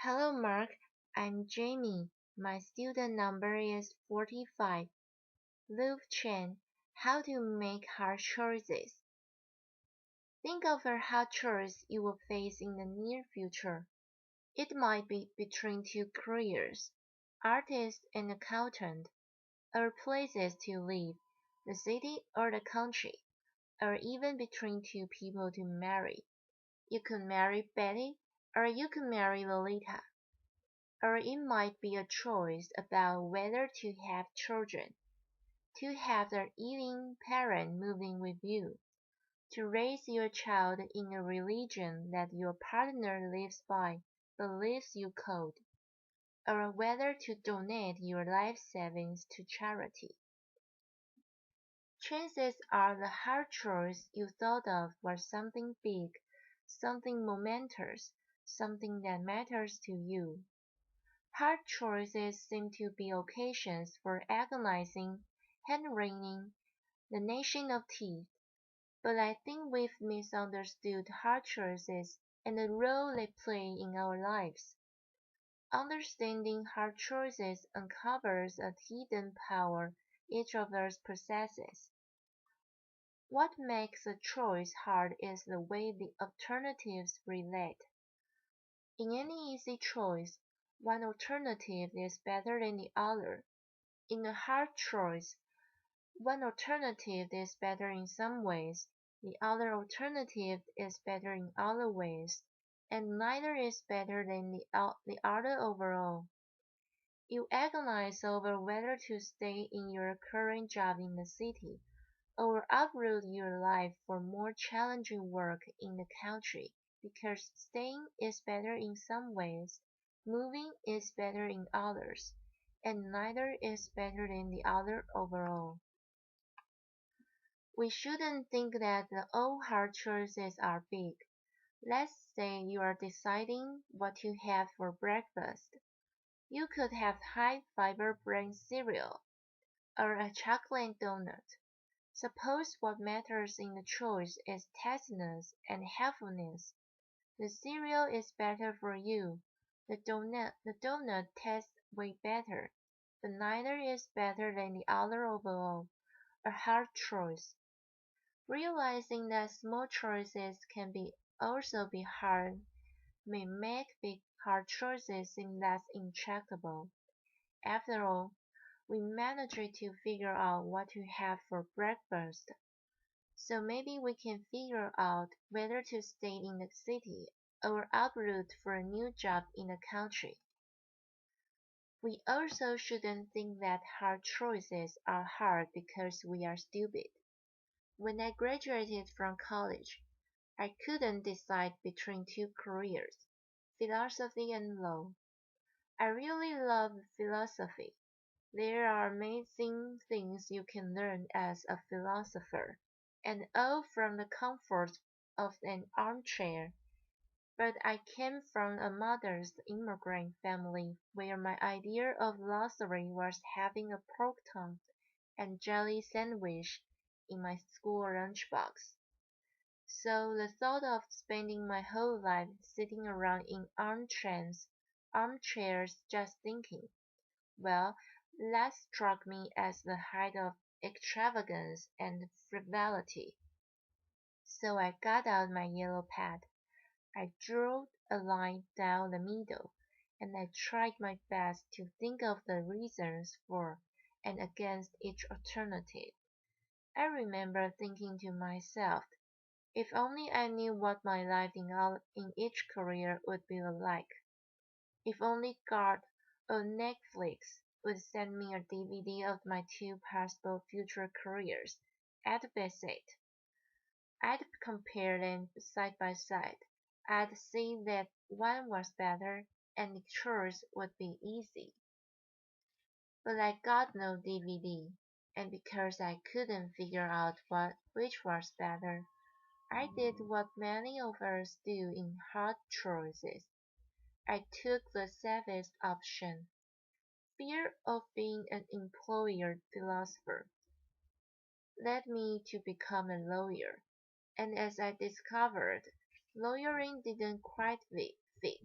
Hello, Mark. I'm Jamie. My student number is 45. Ruth Chang. How to make hard choices. Think of a hard choice you will face in the near future. It might be between two careers, artist and accountant, or places to live, the city or the country, or even between two people to marry. You could marry Betty, or you could marry Lolita. Or it might be a choice about whether to have children, to have a living parent moving with you, to raise your child in a religion that your partner lives by but leaves you cold, or whether to donate your life savings to charity. Chances are the hard choice you thought of was something big, something momentous, something that matters to you. Hard choices seem to be occasions for agonizing, hand-wringing, the gnashing of teeth, but I think we've misunderstood hard choices and the role they play in our lives. Understanding hard choices uncovers a hidden power each of us possesses. What makes a choice hard is the way the alternatives relate. In any easy choice, one alternative is better than the other. In a hard choice, one alternative is better in some ways, the other alternative is better in other ways, and neither is better than the other overall. You agonize over whether to stay in your current job in the city or uproot your life for more challenging work in the country because staying is better in some ways, moving is better in others, and neither is better than the other overall. We shouldn't think that all hard choices are big. Let's say you are deciding what to have for breakfast. You could have high fiber brain cereal or a chocolate donut. Suppose what matters in the choice is tastiness and healthfulness. The cereal is better for you. The donut tastes way better, but neither is better than the other overall. A hard choice. Realizing that small choices can be also be hard may make big hard choices seem less intractable. After all, we managed to figure out what to have for breakfast. So maybe we can figure out whether to stay in the city or uproot for a new job in the country. We also shouldn't think that hard choices are hard because we are stupid. When I graduated from college, I couldn't decide between two careers, philosophy and law. I really love philosophy. There are amazing things you can learn as a philosopher, and all from the comfort of an armchair. But I came from a modest immigrant family where my idea of luxury was having a pork tongue and jelly sandwich in my school lunchbox. So the thought of spending my whole life sitting around in armchairs just thinking, well, that struck me as the height of extravagance and frivolity. So I got out my yellow pad. I drew a line down the middle, and I tried my best to think of the reasons for and against each alternative. I remember thinking to myself, if only I knew what my life in each career would be like. If only God or Netflix would send me a DVD of my two possible future careers, I'd visit. I'd compare them side by side. I'd see that one was better and the choice would be easy. But I got no DVD, and because I couldn't figure out which was better, I did what many of us do in hard choices. I took the safest option. Fear of being an employer philosopher led me to become a lawyer, and as I discovered, lawyering didn't quite fit.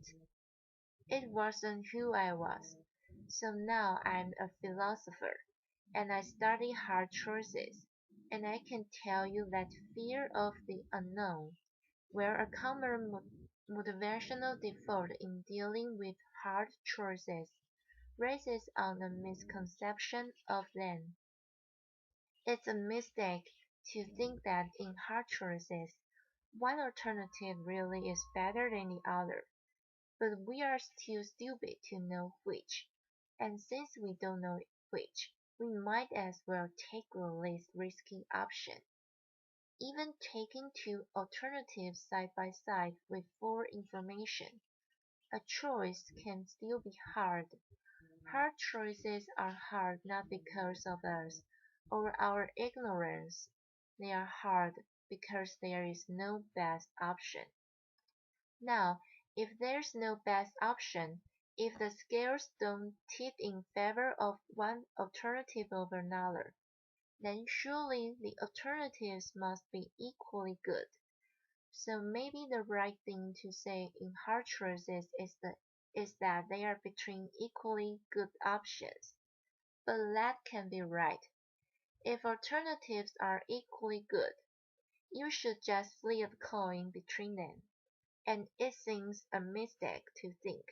It wasn't who I was. So now I'm a philosopher, and I study hard choices, and I can tell you that fear of the unknown, where a common motivational default in dealing with hard choices, rests on a misconception of them. It's a mistake to think that in hard choices, one alternative really is better than the other, but we are too stupid to know which, and since we don't know which, we might as well take the least risky option. Even taking two alternatives side by side with full information, a choice can still be hard. Hard choices are hard not because of us or our ignorance. They are hard because there is no best option. Now, if there's no best option, if the scales don't tip in favor of one alternative over another, then surely the alternatives must be equally good. So maybe the right thing to say in hard choices is that they are between equally good options. But that can be right. If alternatives are equally good, you should just flip a coin between them. And it seems a mistake to think,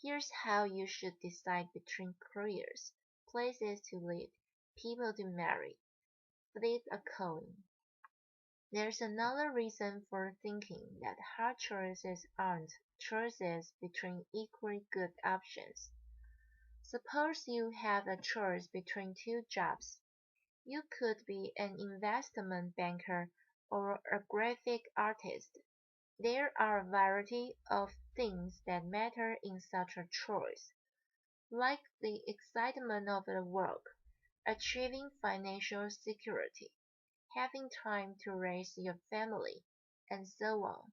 here's how you should decide between careers, places to live, people to marry. Flip a coin. There's another reason for thinking that hard choices aren't choices between equally good options. Suppose you have a choice between two jobs. You could be an investment banker or a graphic artist. There are a variety of things that matter in such a choice, like the excitement of the work, achieving financial security, having time to raise your family, and so on.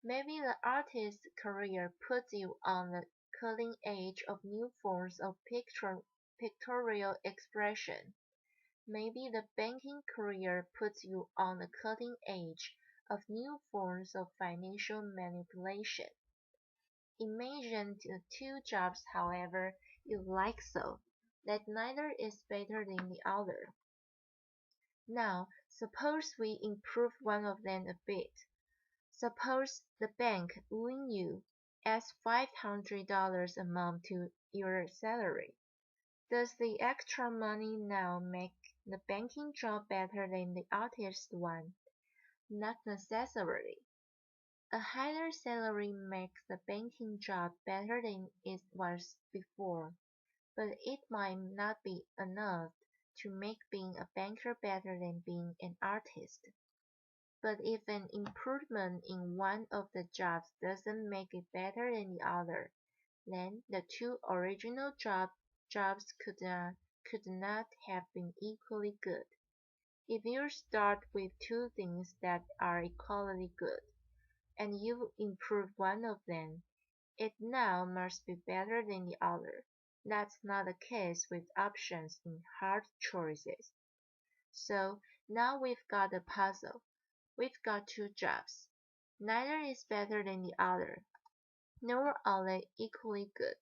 Maybe the artist's career puts you on the cutting edge of new forms of pictorial expression. Maybe the banking career puts you on the cutting edge of new forms of financial manipulation. Imagine the two jobs however you like so, that neither is better than the other. Now, suppose we improve one of them a bit. Suppose the bank when you adds $500 a month to your salary. Does the extra money now make the banking job better than the artist one? Not necessarily. A higher salary makes the banking job better than it was before, but it might not be enough to make being a banker better than being an artist. But if an improvement in one of the jobs doesn't make it better than the other, then the two original jobs could not have been equally good. If you start with two things that are equally good, and you improve one of them, it now must be better than the other. That's not the case with options in hard choices. So now we've got a puzzle. We've got two jobs. Neither is better than the other, nor are they equally good.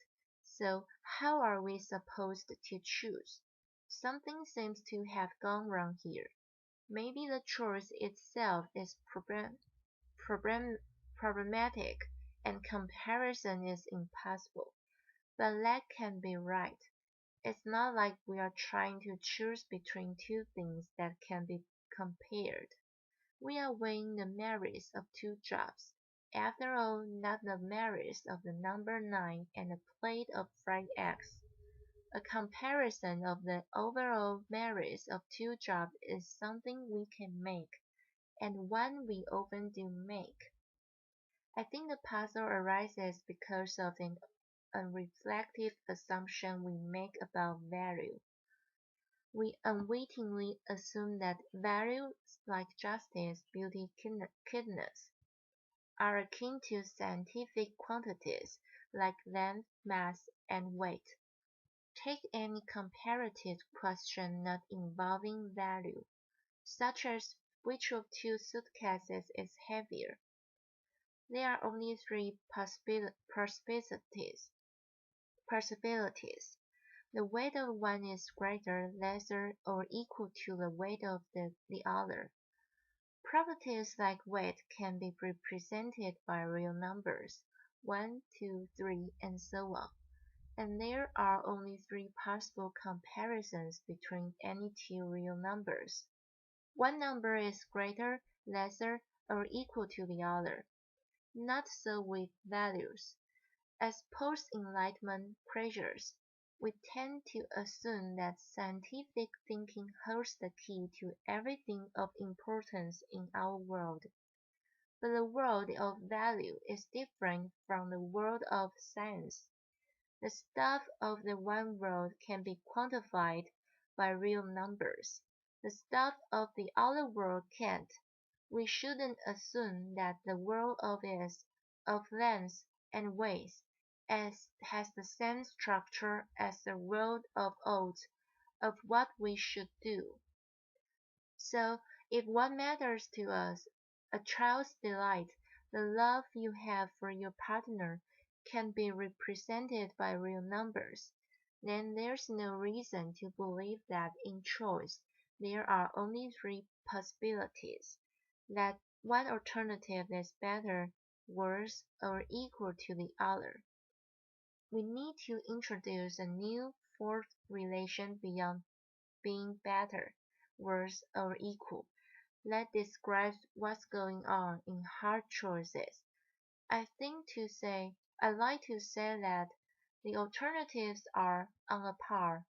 So how are we supposed to choose? Something seems to have gone wrong here. Maybe the choice itself is problem, problematic and comparison is impossible. But that can be right. It's not like we are trying to choose between two things that can be compared. We are weighing the merits of two jobs. After all, not the merits of the number 9 and a plate of fried eggs. A comparison of the overall merits of two jobs is something we can make, and one we often do make. I think the puzzle arises because of an unreflective assumption we make about value. We unwittingly assume that values like justice, beauty, kindness are akin to scientific quantities like length, mass, and weight. Take any comparative question not involving value, such as which of two suitcases is heavier. There are only three possibilities. The weight of one is greater, lesser, or equal to the weight of the other. Properties like weight can be represented by real numbers, 1, 2, 3, and so on, and there are only three possible comparisons between any two real numbers. One number is greater, lesser, or equal to the other. Not so with values. As post-Enlightenment creatures, we tend to assume that scientific thinking holds the key to everything of importance in our world. But the world of value is different from the world of science. The stuff of the one world can be quantified by real numbers. The stuff of the other world can't. We shouldn't assume that the world of length and weight has the same structure as the world of odds of what we should do. So, if what matters to us, a child's delight, the love you have for your partner, can be represented by real numbers, then there's no reason to believe that in choice there are only three possibilities, that one alternative is better, worse, or equal to the other. We need to introduce a new fourth relation beyond being better, worse, or equal, that describes what's going on in hard choices. I like to say that the alternatives are on a par.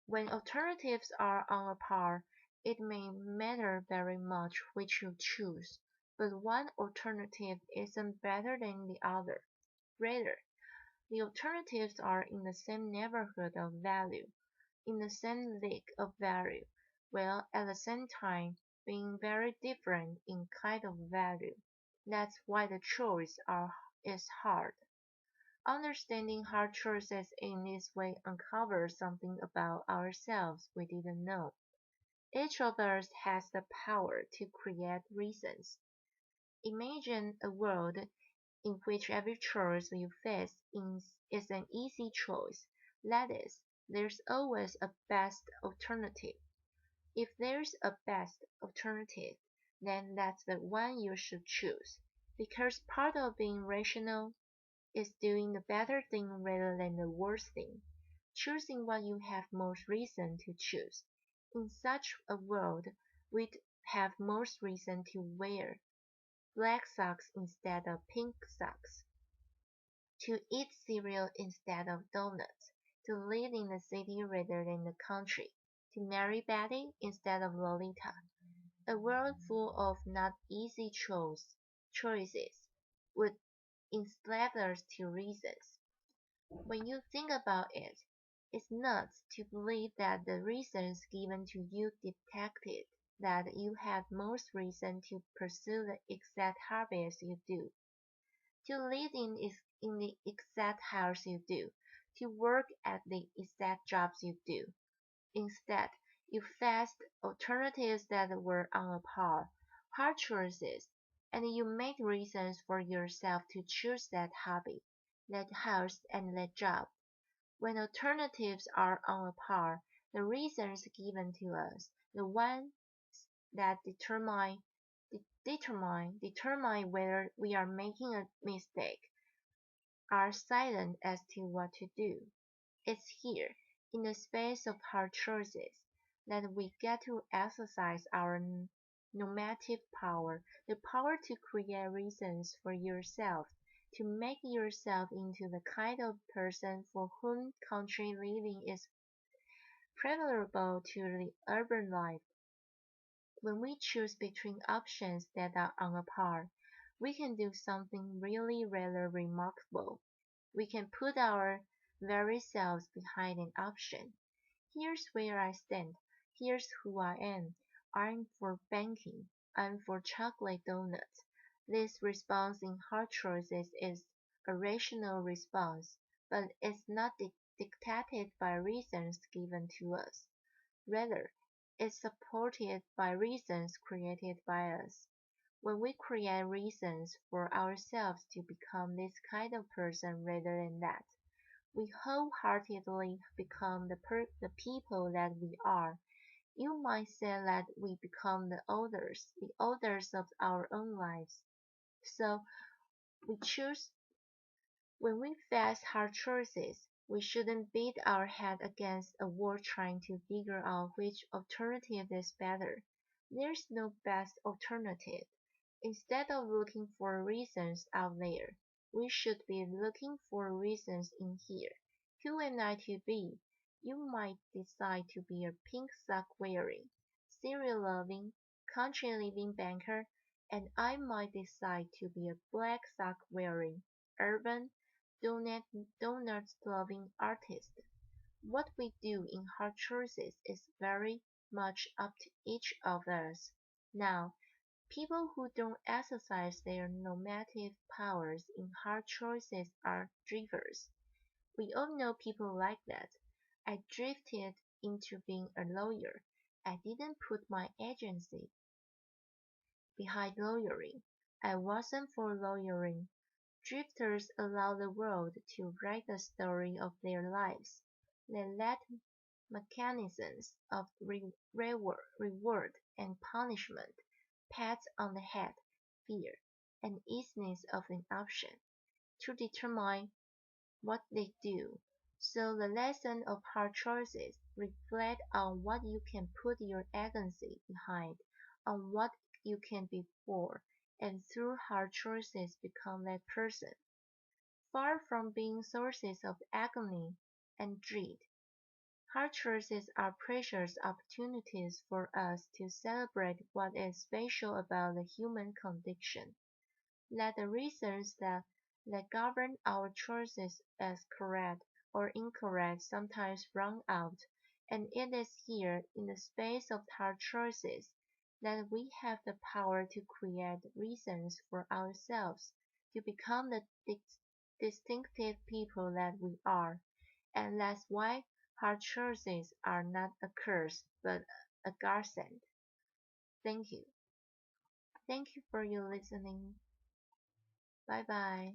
When alternatives are on a par, it may matter very much which you choose, but one alternative isn't better than the other. Rather, the alternatives are in the same neighborhood of value, in the same league of value, while at the same time being very different in kind of value. That's why the is hard. Understanding hard choices in this way uncovers something about ourselves we didn't know. Each of us has the power to create reasons. Imagine a world in which every choice you face is an easy choice. That is, there's always a best alternative. If there's a best alternative, then that's the one you should choose, because part of being rational is doing the better thing rather than the worse thing, choosing what you have most reason to choose. In such a world, we'd have most reason to wear black socks instead of pink socks, to eat cereal instead of donuts, to live in the city rather than the country, to marry Betty instead of Lolita. A world full of not easy choices would enslave us to reasons. When you think about it, it's nuts to believe that the reasons given to you dictated that you had most reason to pursue the exact hobbies you do, to live in the exact house you do, to work at the exact jobs you do. Instead, you faced alternatives that were on a par, hard choices, and you made reasons for yourself to choose that hobby, that house, and that job. When alternatives are on a par, the reasons given to us, the ones that determine whether we are making a mistake, are silent as to what to do. It's here, in the space of hard choices, that we get to exercise our normative power, the power to create reasons for yourself, to make yourself into the kind of person for whom country living is preferable to the urban life. When we choose between options that are on a par, we can do something really rather remarkable. We can put our very selves behind an option. Here's where I stand. Here's who I am. I'm for banking. I'm for chocolate donuts. This response in hard choices is a rational response, but it's not dictated by reasons given to us. Rather, it's supported by reasons created by us. When we create reasons for ourselves to become this kind of person rather than that, we wholeheartedly become the people that we are. You might say that we become the authors of our own lives. So we choose when we face hard choices, we shouldn't beat our head against a wall trying to figure out which alternative is better. There's no best alternative. Instead of looking for reasons out there, we should be looking for reasons in here. Who am I to be? You might decide to be a pink sock wearing, cereal loving, country living banker, and I might decide to be a black sock wearing, urban, donut loving artist. What we do in hard choices is very much up to each of us. Now, people who don't exercise their normative powers in hard choices are drifters. We all know people like that. I drifted into being a lawyer. I didn't put my agency behind lawyering. I wasn't for lawyering. Drifters allow the world to write the story of their lives. They let mechanisms of reward and punishment, pats on the head, fear, and easiness of an option, to determine what they do. So the lesson of hard choices reflect on what you can put your agency behind, on what you can be for, and through hard choices become that person. Far from being sources of agony and dread, hard choices are precious opportunities for us to celebrate what is special about the human condition. Let the reasons that govern our choices as correct or incorrect sometimes run out, and it is here, in the space of hard choices, that we have the power to create reasons for ourselves to become the distinctive people that we are. And that's why hard choices are not a curse, but a godsend. Thank you. Thank you for your listening. Bye bye.